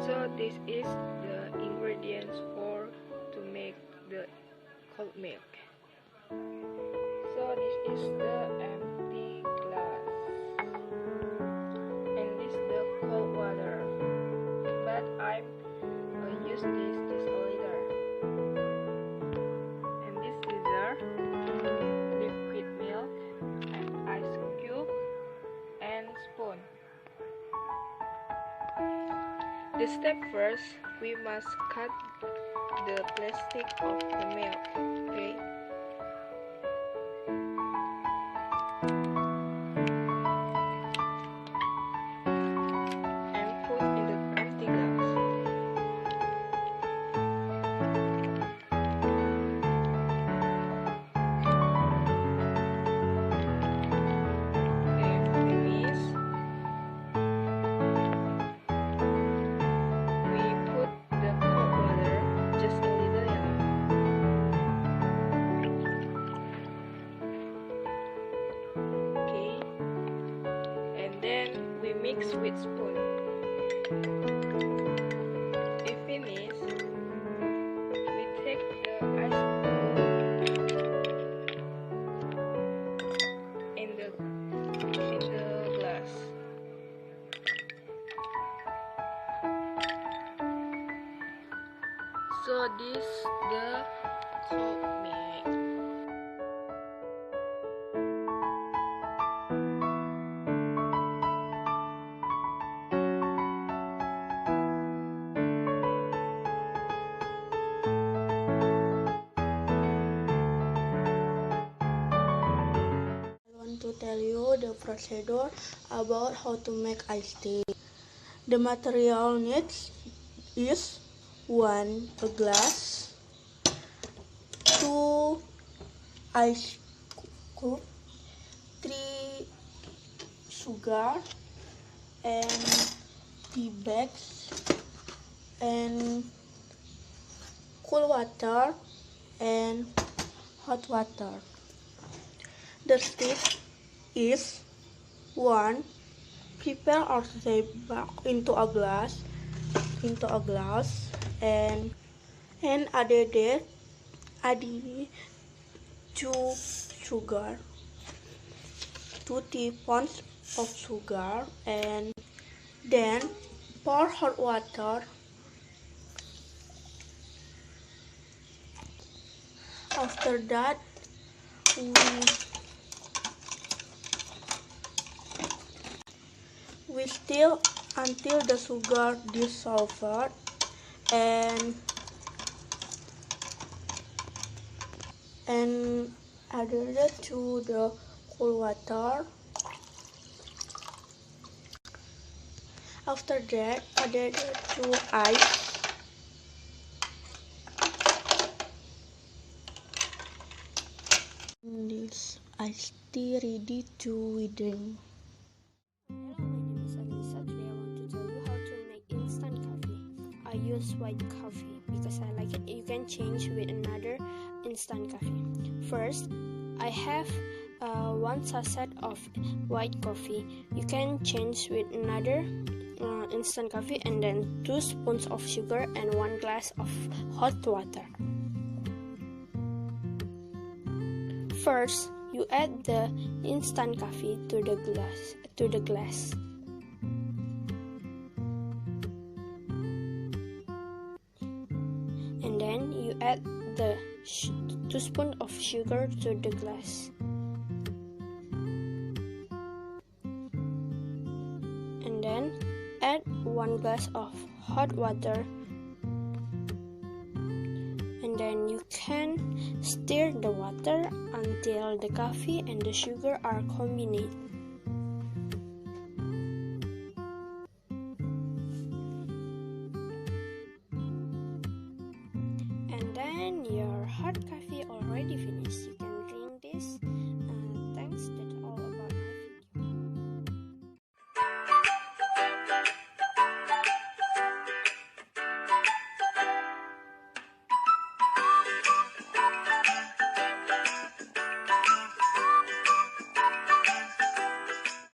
So this is the ingredients for to make the cold milk. So this is the empty glass, and this the cold water. But I use this just a little. And this is the liquid milk and ice cube and spoon. The step first, we must cut the plastic of the milk. Okay. And put in the empty glass. Okay, finish. We put the cold water just a little, Okay. And then we mix with spoon. If finish, we take the ice cube in the glass. So this the cold milk. To tell you the procedure about how to make iced tea. The material needs is 1 a glass, 2 ice cube, 3 sugar, and tea bags, and cool water and hot water. The step is 1. Prepare or shape back into a glass and add 2 sugar, 2 teaspoons of sugar, and then pour hot water. After that, we stir until the sugar dissolved and added it to the cool water. After that, added it to ice. This iced tea ready to drink. Hello, my name is Alisa. Today I want to tell you how to make instant coffee. I use white coffee because I like it. You can change with another instant coffee. First, I have 1 sachet of white coffee. You can change with another instant coffee, and then 2 spoons of sugar and 1 glass of hot water. First, you add the instant coffee to the glass. And then you add the 2 spoons of sugar to the glass. And then add 1 glass of hot water. And then you can stir the water until the coffee and the sugar are combined. And then your hot coffee already finished. You can